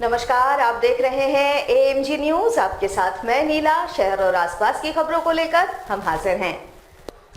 नमस्कार, आप देख रहे हैं AMG न्यूज। आपके साथ मैं नीला। शहर और आसपास की खबरों को लेकर हम हाजिर हैं।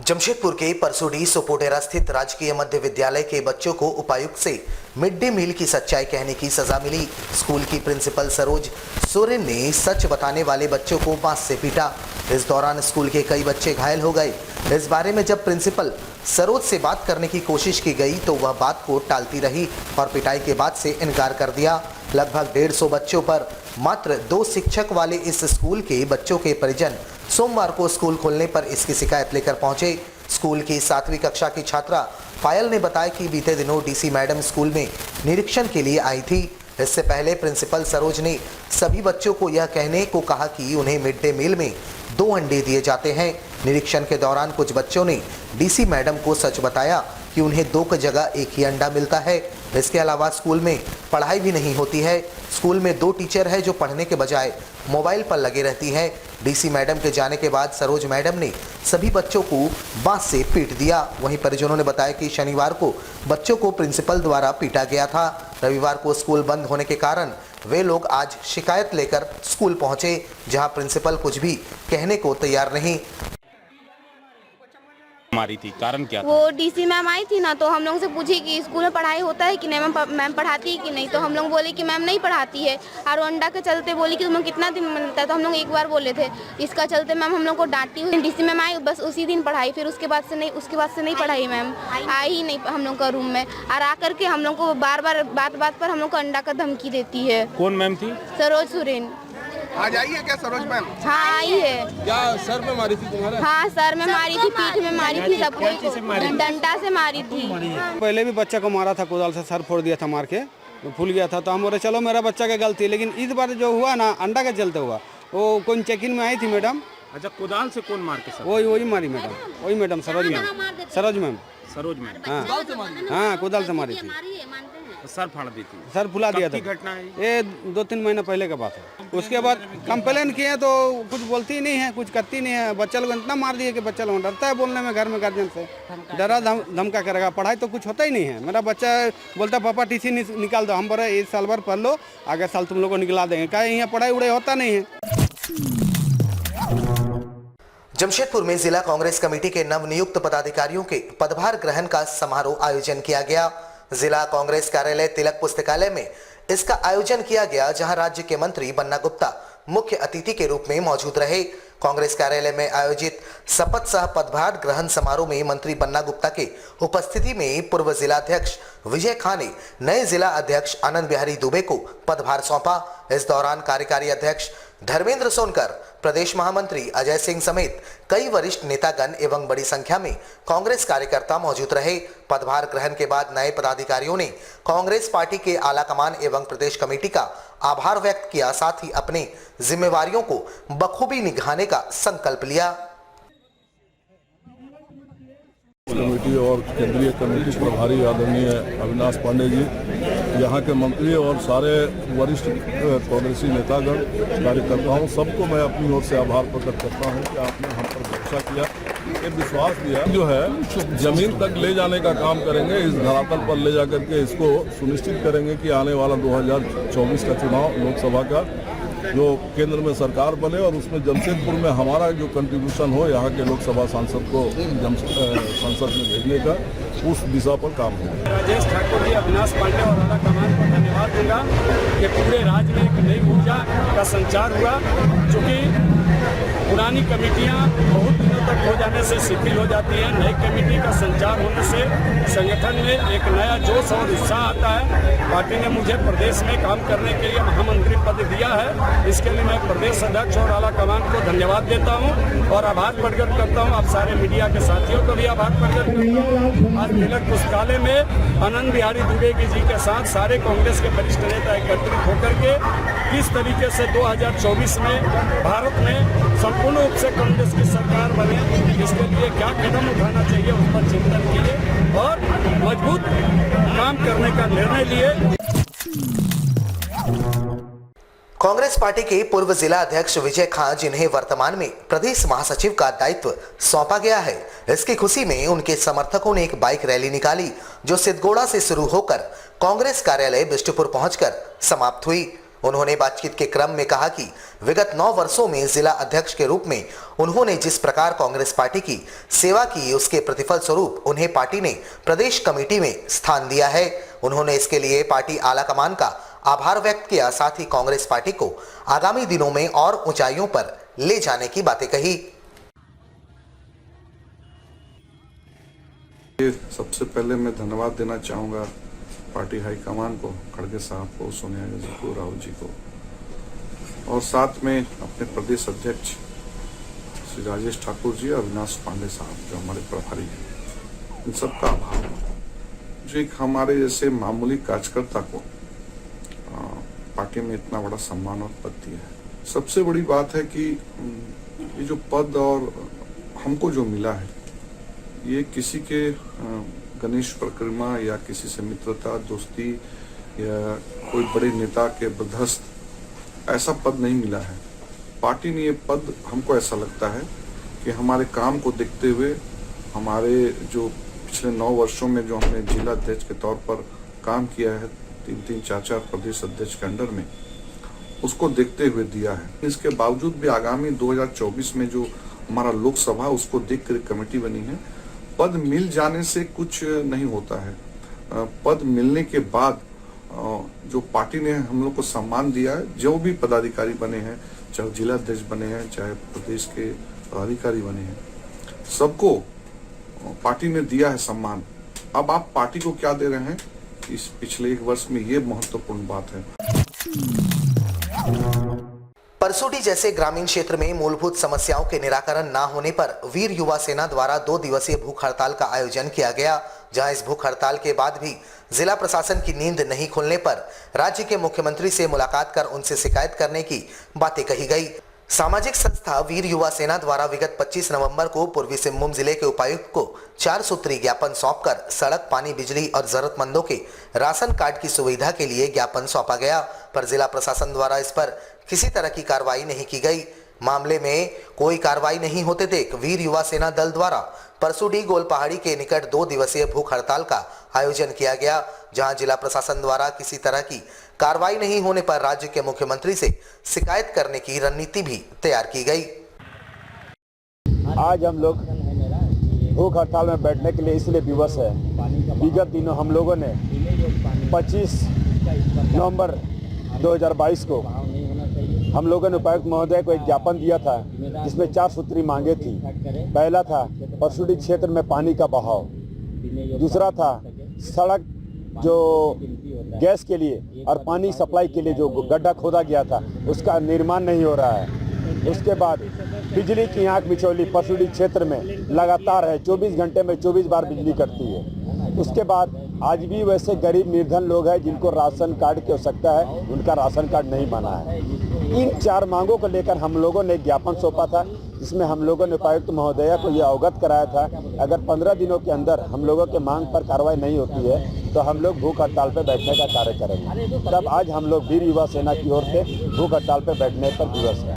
जमशेदपुर के परसुडी सोपोटेरा स्थित राजकीय मध्य विद्यालय के बच्चों को उपायुक्त से मिड डे मील की सच्चाई कहने की सजा मिली। स्कूल की प्रिंसिपल सरोज सोरेन ने सच बताने वाले बच्चों को बांस से पीटा। इस दौरान स्कूल के कई बच्चे घायल हो गए। इस बारे में जब प्रिंसिपल सरोज से बात करने की कोशिश की गई तो वह बात को टालती रही और पिटाई के बाद से इनकार कर दिया। लगभग 150 बच्चों पर मात्र 2 शिक्षक वाले इस स्कूल के बच्चों के परिजन सोमवार को स्कूल खोलने पर इसकी शिकायत लेकर पहुंचे। स्कूल की 7वीं कक्षा की छात्रा पायल ने बताया कि बीते दिनों डीसी मैडम स्कूल में निरीक्षण के लिए आई थी। इससे पहले प्रिंसिपल सरोज ने सभी बच्चों को यह कहने को कहा कि उन्हें मिड डे मील में 2 अंडे दिए जाते हैं। निरीक्षण के दौरान कुछ बच्चों ने डीसी मैडम को सच बताया कि उन्हें 2 की जगह 1 ही अंडा मिलता है। इसके अलावा स्कूल में पढ़ाई भी नहीं होती है। स्कूल में 2 टीचर है जो पढ़ने के बजाय मोबाइल पर लगे रहती है। डीसी मैडम के जाने के बाद सरोज मैडम ने सभी बच्चों को बांस से पीट दिया। वहीं परिजनों ने बताया कि शनिवार को बच्चों को प्रिंसिपल द्वारा पीटा गया था। रविवार को स्कूल बंद होने के कारण वे लोग आज शिकायत लेकर स्कूल पहुंचे, जहां प्रिंसिपल कुछ भी कहने को तैयार नहीं। मारी थी, कारण क्या था? वो डीसी मैम आई थी ना, तो हम लोगों से पूछी कि स्कूल में पढ़ाई होता है कि नहीं, मैम पढ़ाती है कि नहीं। तो हम लोग बोले कि मैम नहीं पढ़ाती है। और अंडा के चलते बोली कि तुम्हें कितना दिन मिलता है, तो हम लोग एक बार बोले थे। इसका चलते मैम हम लोग को डांटी हुई। डीसी मैम आई, बस उसी दिन पढ़ाई, फिर उसके बाद से नहीं पढ़ाई। मैम आई ही नहीं हम लोग का रूम में, और आकर के हम लोग को बार बार बात पर हम लोग को अंडा का धमकी देती है। कौन मैम थी? सरोज सोरेन। आज आई है क्या सरोज मैम? हाँ आई है। क्या सर में मारी थी तुम्हारा? हाँ सर में मारी थी, पीठ में मारी थी, सबको डंडा से मारी थी। पहले भी बच्चा को मारा था, कुदाल से सर फोड़ दिया था मार के, तो फूल गया था। तो हम बोले चलो मेरा बच्चा की गलती है। लेकिन इस बार जो हुआ ना, अंडा के चलते हुआ। वो कौन चेकिंग में आई थी मैडम। अच्छा, कुदाल से कौन मार के सर? वही मारी मैडम, वही मैडम सरोज मैम। हाँ कुदाल से मारी थी, सर फाड़ दी थी। सर फुला दिया था। घटना है ये 2-3 महीना पहले का बात है। उसके बाद कंप्लेन किए तो कुछ बोलती ही नहीं है, कुछ करती नहीं है। बच्चा लोग इतना मार दिए कि बच्चा लोग डरता है बोलने में, घर में गार्जियन से डरा धमका करेगा। पढ़ाई तो कुछ होता ही नहीं है। मेरा बच्चा बोलता पापा टीसी निकाल दो। हम बोले इस साल भर पढ़ लो, आगे साल तुम लोग को निकला देंगे। क्या यहाँ पढ़ाई उड़ाई होता नहीं है। जमशेदपुर में जिला कांग्रेस कमेटी के नवनियुक्त पदाधिकारियों के पदभार ग्रहण का समारोह आयोजन किया गया। जिला कांग्रेस कार्यालय तिलक पुस्तकालय में इसका आयोजन किया गया, जहां राज्य के मंत्री बन्ना गुप्ता मुख्य अतिथि के रूप में मौजूद रहे। कांग्रेस कार्यालय में आयोजित शपथ सह पदभार ग्रहण समारोह में मंत्री बन्ना गुप्ता के उपस्थिति में पूर्व जिलाध्यक्ष विजय खां ने नए जिला अध्यक्ष आनंद बिहारी दुबे को पदभार सौंपा। इस दौरान कार्यकारी अध्यक्ष धर्मेंद्र सोनकर, प्रदेश महामंत्री अजय सिंह समेत कई वरिष्ठ नेतागण एवं बड़ी संख्या में कांग्रेस कार्यकर्ता मौजूद रहे। पदभार ग्रहण के बाद नए पदाधिकारियों ने कांग्रेस पार्टी के आला कमान एवं प्रदेश कमेटी का आभार व्यक्त किया, साथ ही अपनी जिम्मेवारियों को बखूबी निभाने का संकल्प लिया। कमेटी और केंद्रीय कमेटी प्रभारी आदरणीय अविनाश पांडे जी, यहाँ के मंत्री और सारे वरिष्ठ कांग्रेसी नेतागण, कार्यकर्ताओं, सबको मैं अपनी ओर से आभार प्रकट करता हूँ कि आपने हम पर भरोसा किया, एक विश्वास दिया। जो है जमीन तक ले जाने का काम करेंगे, इस धरातल पर ले जाकर के इसको सुनिश्चित करेंगे कि आने वाला 2024 का चुनाव लोकसभा का जो केंद्र में सरकार बने और उसमें जमशेदपुर में हमारा जो कंट्रीब्यूशन हो, यहाँ के लोकसभा सांसद को संसद में भेजने का, उस दिशा पर काम हो। राजेश ठाकुर जी, अविनाश पांडे और आला कमान को धन्यवाद दूंगा कि पूरे राज्य में एक नई ऊर्जा का संचार हुआ। चूँकि पुरानी कमेटियां बहुत दिनों तक हो जाने से शिथिल हो जाती हैं, नई कमेटी का संचार होने से संगठन में एक नया जोश और उत्साह आता है। पार्टी ने मुझे प्रदेश में काम करने के लिए महामंत्री पद दिया है, इसके लिए मैं प्रदेश अध्यक्ष और आला कमान को धन्यवाद देता हूं और आभार प्रकट करता हूं। आप सारे मीडिया के साथियों को भी आभार प्रकट करता हूं। आज तिलक पुस्तकालय में आनंद बिहारी दुबे जी के साथ सारे कांग्रेस के वरिष्ठ नेता एकत्रित होकर के किस तरीके से 2024 में भारत में संपूर्ण रूप से कांग्रेस की सरकार बने, इसके लिए क्या कदम उठाना चाहिए उस पर चिंतन किए और मजबूत काम करने का निर्णय लिए। कांग्रेस पार्टी के पूर्व जिला अध्यक्ष विजय खां, जिन्हें वर्तमान में प्रदेश महासचिव का दायित्व सौंपा गया है, इसकी खुशी में उनके समर्थकों ने एक बाइक रैली निकाली जो सिद्धगोड़ा से शुरू होकर कांग्रेस कार्यालय बिष्टुपुर पहुंचकर समाप्त हुई। उन्होंने बातचीत के क्रम में कहा कि विगत 9 वर्षों में जिला अध्यक्ष के रूप में उन्होंने जिस प्रकार कांग्रेस पार्टी की सेवा की, उसके प्रतिफल स्वरूप उन्हें पार्टी ने प्रदेश कमेटी में स्थान दिया है। उन्होंने इसके लिए पार्टी आलाकमान का आभार व्यक्त किया, साथ ही कांग्रेस पार्टी को आगामी दिनों में और ऊंचाइयों पर ले जाने की बातें कही। सबसे पहले मैं धन्यवाद देना चाहूँगा पार्टी हाईकमान को, खड़गे साहब को, सोनिया जी को, राहुल जी को, और साथ में अपने प्रदेश अध्यक्ष श्री राजेश ठाकुर जी और अविनाश पांडे साहब जो हमारे प्रभारी हैं, इन सबका आभार जो एक हमारे जैसे मामूली कार्यकर्ता को पार्टी में इतना बड़ा सम्मान और पद दिया है। सबसे बड़ी बात है कि ये जो पद और हमको जो मिला है, ये किसी के गणेश परिक्रमा या किसी से मित्रता, दोस्ती या कोई बड़े नेता के बदहस्त ऐसा पद नहीं मिला है। पार्टी ने ये पद, हमको ऐसा लगता है कि हमारे काम को देखते हुए, हमारे जो पिछले 9 वर्षों में जो हमने जिला अध्यक्ष के तौर पर काम किया है, 3-3, 4-4 प्रदेश अध्यक्ष के अंडर में, उसको देखते हुए दिया है। इसके बावजूद भी आगामी 2024 में जो हमारा लोकसभा, उसको देख कर कमेटी बनी है। पद मिल जाने से कुछ नहीं होता है। पद मिलने के बाद जो पार्टी ने हम लोग को सम्मान दिया है, जो भी पदाधिकारी बने हैं, चाहे जिला अध्यक्ष बने हैं, चाहे प्रदेश के पदाधिकारी बने हैं, सबको पार्टी ने दिया है सम्मान। अब आप पार्टी को क्या दे रहे हैं, इस पिछले 1 वर्ष में ये महत्वपूर्ण बात है। परसोडी जैसे ग्रामीण क्षेत्र में मूलभूत समस्याओं के निराकरण न होने पर वीर युवा सेना द्वारा 2 दिवसीय भूख हड़ताल का आयोजन किया गया, जहां इस भूख हड़ताल के बाद भी जिला प्रशासन की नींद नहीं खुलने पर राज्य के मुख्यमंत्री से मुलाकात कर उनसे शिकायत करने की बातें कही गई। सामाजिक संस्था वीर युवा सेना द्वारा विगत 25 नवंबर को पूर्वी सिंहभूम जिले के उपायुक्त को 4 सूत्री ज्ञापन सौंपकर सड़क, पानी, बिजली और जरूरतमंदों के राशन कार्ड की सुविधा के लिए ज्ञापन सौंपा गया, पर जिला प्रशासन द्वारा इस पर किसी तरह की कार्रवाई नहीं की गई। मामले में कोई कार्रवाई नहीं होते देख वीर युवा सेना दल द्वारा परसुडी गोलपहाड़ी के निकट 2 दिवसीय भूख हड़ताल का आयोजन किया गया, जहां जिला प्रशासन द्वारा किसी तरह की कार्रवाई नहीं होने पर राज्य के मुख्यमंत्री से शिकायत करने की रणनीति भी तैयार की गई। आज हम लोग भूख हड़ताल में बैठने के लिए इसलिए विवश है, विगत दिनों हम लोगों ने 25 नवंबर 2022 को हम लोगों ने उपायुक्त महोदय को एक ज्ञापन दिया था, जिसमें 4 सूत्री मांगे थी। पहला था परसुडी क्षेत्र में पानी का बहाव, दूसरा था सड़क जो गैस के लिए और पानी सप्लाई के लिए जो गड्ढा खोदा गया था, उसका निर्माण नहीं हो रहा है। उसके बाद बिजली की आंख मिचौली परसुडी क्षेत्र में लगातार है, 24 घंटे में 24 बार बिजली कटती है। उसके बाद आज भी वैसे गरीब निर्धन लोग हैं जिनको राशन कार्ड की आवश्यकता है, उनका राशन कार्ड नहीं बना है। इन 4 मांगों को लेकर हम लोगों ने ज्ञापन सौंपा था, जिसमें हम लोगों ने उपायुक्त महोदया को यह अवगत कराया था, अगर 15 दिनों के अंदर हम लोगों के मांग पर कार्रवाई नहीं होती है तो हम लोग भूख हड़ताल पर बैठने का कार्य करेंगे। तब आज हम लोग वीर युवा सेना की ओर से भूख हड़ताल पर बैठने पर विवश हैं।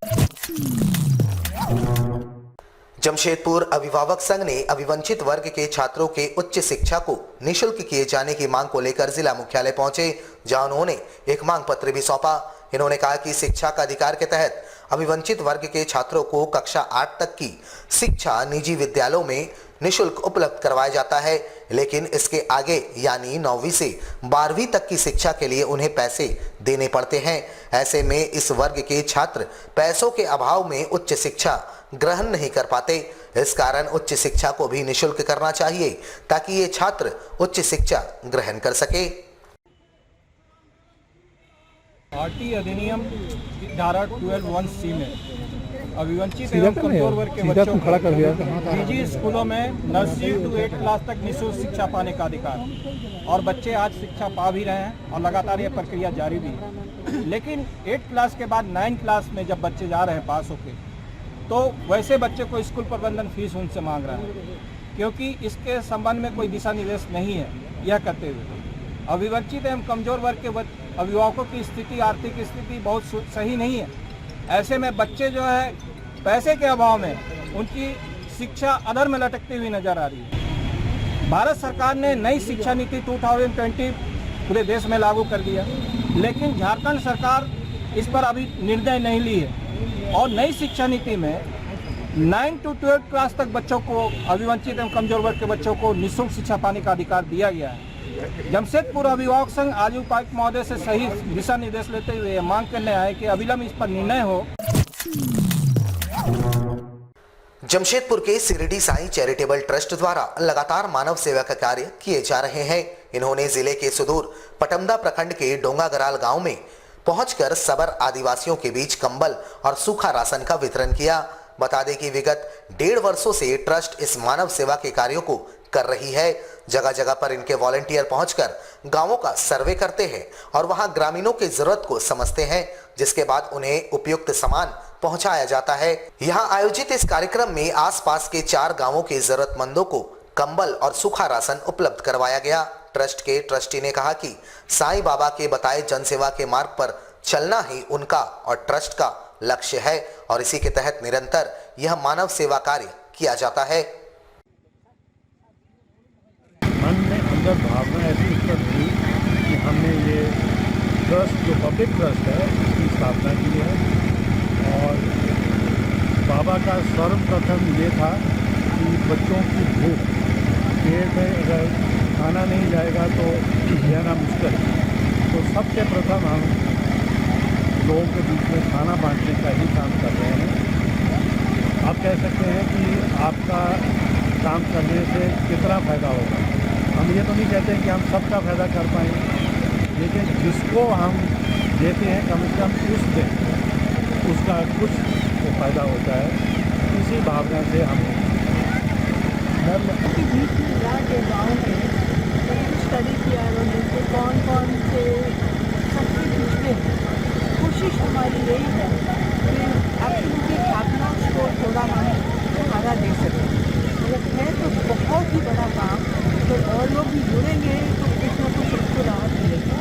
जमशेदपुर अभिभावक संघ ने अभिवंचित वर्ग के छात्रों के उच्च शिक्षा को निःशुल्क किए जाने की मांग को लेकर जिला मुख्यालय पहुंचे, जहां उन्होंने एक मांग पत्र भी सौंपा। इन्होंने कहा कि शिक्षा का अधिकार के तहत अभिवंचित वर्ग के छात्रों को कक्षा 8 तक की शिक्षा निजी विद्यालयों में निःशुल्क उपलब्ध करवाया जाता है, लेकिन इसके आगे यानी 9वीं से 12वीं तक की शिक्षा के लिए उन्हें पैसे देने पड़ते हैं। ऐसे में इस वर्ग के छात्र पैसों के अभाव में उच्च शिक्षा ग्रहण नहीं कर पाते। इस कारण उच्च शिक्षा को भी निःशुल्क करना चाहिए ताकि ये छात्र उच्च शिक्षा ग्रहण कर सके। आरटी अधिनियम धारा 12(1)(c) में अभिवंचित एवं कमजोर वर्ग के बच्चों को निजी स्कूलों में नर्सरी टू 8 क्लास तक निःशुल्क शिक्षा पाने का अधिकार, और बच्चे आज शिक्षा पा भी रहे हैं और लगातार यह प्रक्रिया जारी भी है। लेकिन 8 क्लास के बाद 9 क्लास में जब बच्चे जा रहे हैं पास होके, तो वैसे बच्चे को स्कूल प्रबंधन फीस उनसे मांग रहा है, क्योंकि इसके संबंध में कोई दिशा निर्देश नहीं है। यह कहते हुए अविवंचित एवं कमजोर वर्ग के अभिभावकों की स्थिति, आर्थिक स्थिति बहुत सही नहीं है। ऐसे में बच्चे जो है पैसे के अभाव में उनकी शिक्षा अधर में लटकती हुई नजर आ रही है। भारत सरकार ने नई शिक्षा नीति 2020 पूरे देश में लागू कर दिया, लेकिन झारखंड सरकार इस पर अभी निर्णय नहीं ली है और नई शिक्षा नीति में 9 to 12 क्लास तक बच्चों को, अभिवंचित एवं कमजोर वर्ग के बच्चों को निःशुल्क शिक्षा पाने का अधिकार दिया गया है। जमशेदपुर अभिभावक संघ आज उपायुक्त महोदय से सही दिशा निर्देश लेते हुए मांग करने आए कि अविलंब इस पर निर्णय हो। जमशेदपुर के शिरडी साईं चैरिटेबल ट्रस्ट द्वारा लगातार मानव सेवा का कार्य किए जा रहे हैं। इन्होंने जिले के सुदूर पटमदा प्रखंड के डोंगागराल गांव में पहुंचकर सबर आदिवासियों के बीच कंबल और सूखा राशन का वितरण किया। बता दें कि विगत 1.5 वर्षों से ट्रस्ट इस मानव सेवा के कार्यों को कर रही है। जगह जगह पर इनके वॉलंटियर पहुंचकर गांवों का सर्वे करते हैं और वहां ग्रामीणों की जरूरत को समझते हैं, जिसके बाद उन्हें उपयुक्त सामान पहुंचाया जाता है। यहां आयोजित इस कार्यक्रम में आसपास के 4 गांवों के जरूरतमंदों को कंबल और सूखा राशन उपलब्ध करवाया गया। ट्रस्ट के ट्रस्टी ने कहा कि साईं बाबा के बताए जनसेवा के मार्ग पर चलना ही उनका और ट्रस्ट का लक्ष्य है और इसी के तहत निरंतर यह मानव सेवा कार्य किया जाता है। मन में अंदर भावना ऐसी उत्पन्न हुई कि हमने ये ट्रस्ट, जो पब्लिक ट्रस्ट है, इसकी स्थापना की है और बाबा का सर्वप्रथम ये था कि बच्चों की भूख, पेट में अगर खाना नहीं जाएगा तो रहना मुश्किल, तो सबसे प्रथम हम लोगों के बीच में खाना बांटने का ही काम कर रहे हैं। आप कह सकते हैं कि आपका काम करने से कितना फ़ायदा होगा। हम ये तो नहीं कहते कि हम सबका फ़ायदा कर पाएंगे, लेकिन जिसको हम देते हैं कम से कम उस दिन उसका कुछ तो फ़ायदा होता है। इसी भावना से हम गाँव में स्टडी किया है कौन कौन से सबसे पिछले कोशिश हमारी यही है कि एक्टिविटी कैटलॉग्स को थोड़ा हम सहारा दे सकें। मतलब है तो बहुत ही बड़ा काम, तो और लोग भी जुड़ेंगे तो कुछ न कुछ उसको राहत मिलेगी।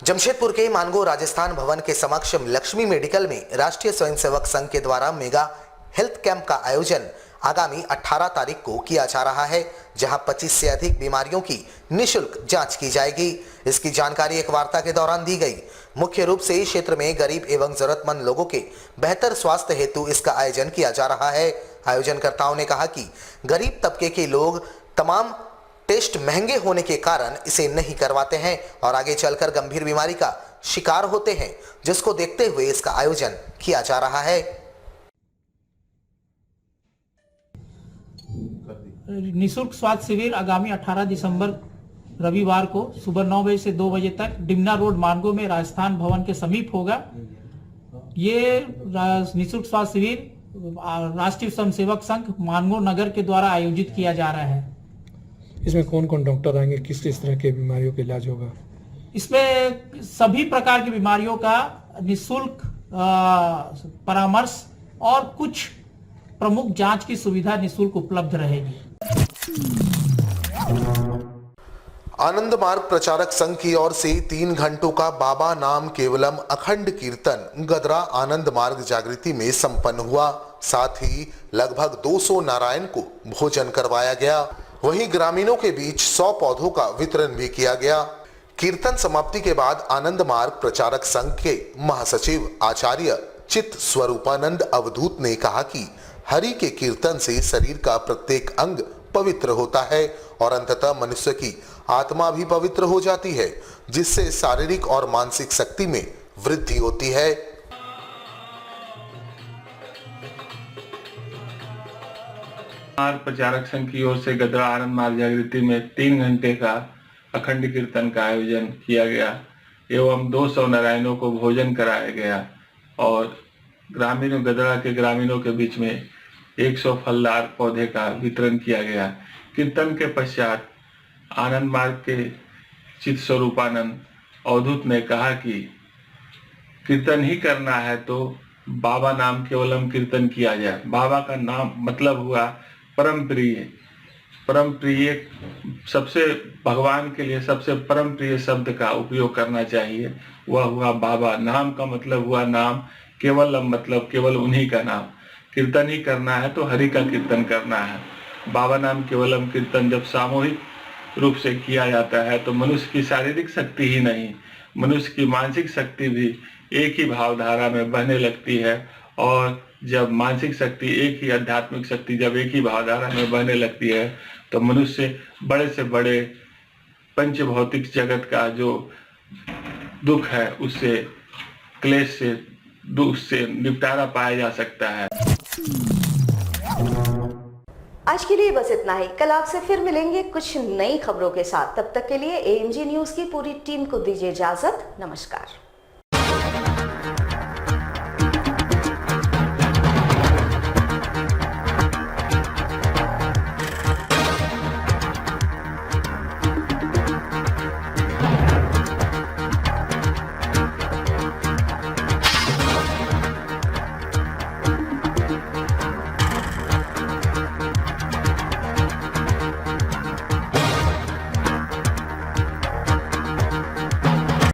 जमशेदपुर के मानगो राजस्थान भवन के समक्ष लक्ष्मी मेडिकल में राष्ट्रीय स्वयंसेवक संघ के द्वारा मेगा हेल्थ कैंप का आयोजन आगामी 18 तारीख को किया जा रहा है, जहां 25 से अधिक बीमारियों की निःशुल्क जांच की जाएगी। इसकी जानकारी एक वार्ता के दौरान दी गई। मुख्य रूप से क्षेत्र में गरीब एवं जरूरतमंद लोगों के बेहतर स्वास्थ्य हेतु इसका आयोजन किया जा रहा है। आयोजनकर्ताओं ने कहा कि गरीब तबके के लोग तमाम टेस्ट महंगे होने के कारण इसे नहीं करवाते हैं और आगे चलकर गंभीर बीमारी का शिकार होते हैं, जिसको देखते हुए इसका आयोजन किया जा रहा है। निःशुल्क स्वास्थ्य शिविर आगामी 18 दिसंबर रविवार को सुबह 9 बजे से 2 बजे तक डिमना रोड मानगो में राजस्थान भवन के समीप होगा। ये निःशुल्क स्वास्थ्य शिविर राष्ट्रीय स्वयंसेवक संघ मानगो नगर के द्वारा आयोजित किया जा रहा है। इसमें कौन कौन डॉक्टर आएंगे, किस किस तरह के बीमारियों का इलाज होगा? इसमें सभी प्रकार की बीमारियों का निःशुल्क परामर्श और कुछ प्रमुख जांच की सुविधा निःशुल्क उपलब्ध रहेगी। आनंद मार्ग प्रचारक संघ की ओर से 3 घंटों का बाबा नाम केवलम अखंड कीर्तन गदरा आनंद मार्ग जागृति में संपन्न हुआ। साथ ही लगभग 200 नारायण को भोजन करवाया गया। वहीं ग्रामीणों के बीच 100 पौधों का वितरण भी किया गया। कीर्तन समाप्ति के बाद आनंद मार्ग प्रचारक संघ के महासचिव आचार्य चित्त स्वरूपानंद अवधूत ने कहा कि हरि के कीर्तन से शरीर का प्रत्येक अंग पवित्र होता है और अंततः मनुष्य की आत्मा भी पवित्र हो जाती है, जिससे शारीरिक और मानसिक शक्ति में वृद्धि होती है। प्रचारक संघ की ओर से गदरा आनंद मार्ग जागृति में 3 घंटे का अखंड कीर्तन का आयोजन किया गया एवं 200 नारायणों को भोजन कराया गया और ग्रामीणों गदरा के ग्रामीणों के बीच में 100 फलदार पौधे का वितरण किया गया। कीर्तन के पश्चात आनंद मार्ग के चित्त स्वरूपानंद अवधूत ने कहा कि कीर्तन ही करना है तो बाबा नाम केवलम कीर्तन किया जाए। बाबा का नाम मतलब हुआ परम प्रिय, परम प्रिय, सबसे भगवान के लिए सबसे परम प्रिय शब्द का उपयोग करना चाहिए। वह हुआ बाबा। नाम का मतलब हुआ नाम, केवलम मतलब केवल उन्हीं का नाम। कीर्तन ही करना है तो हरि का कीर्तन करना है। बाबा नाम केवलम कीर्तन जब सामूहिक रूप से किया जाता है तो मनुष्य की शारीरिक शक्ति ही नहीं, मनुष्य की मानसिक शक्ति भी एक ही भावधारा में बहने लगती है। और जब मानसिक शक्ति एक ही, आध्यात्मिक शक्ति जब एक ही भावधारा में बहने लगती है तो मनुष्य बड़े से बड़े पंच भौतिक जगत का जो दुख है, उससे, क्लेश से, दुख से निपटारा पाया जा सकता है। आज के लिए बस इतना ही। कल आपसे फिर मिलेंगे कुछ नई खबरों के साथ। तब तक के लिए AMG न्यूज की पूरी टीम को दीजिए इजाजत। नमस्कार।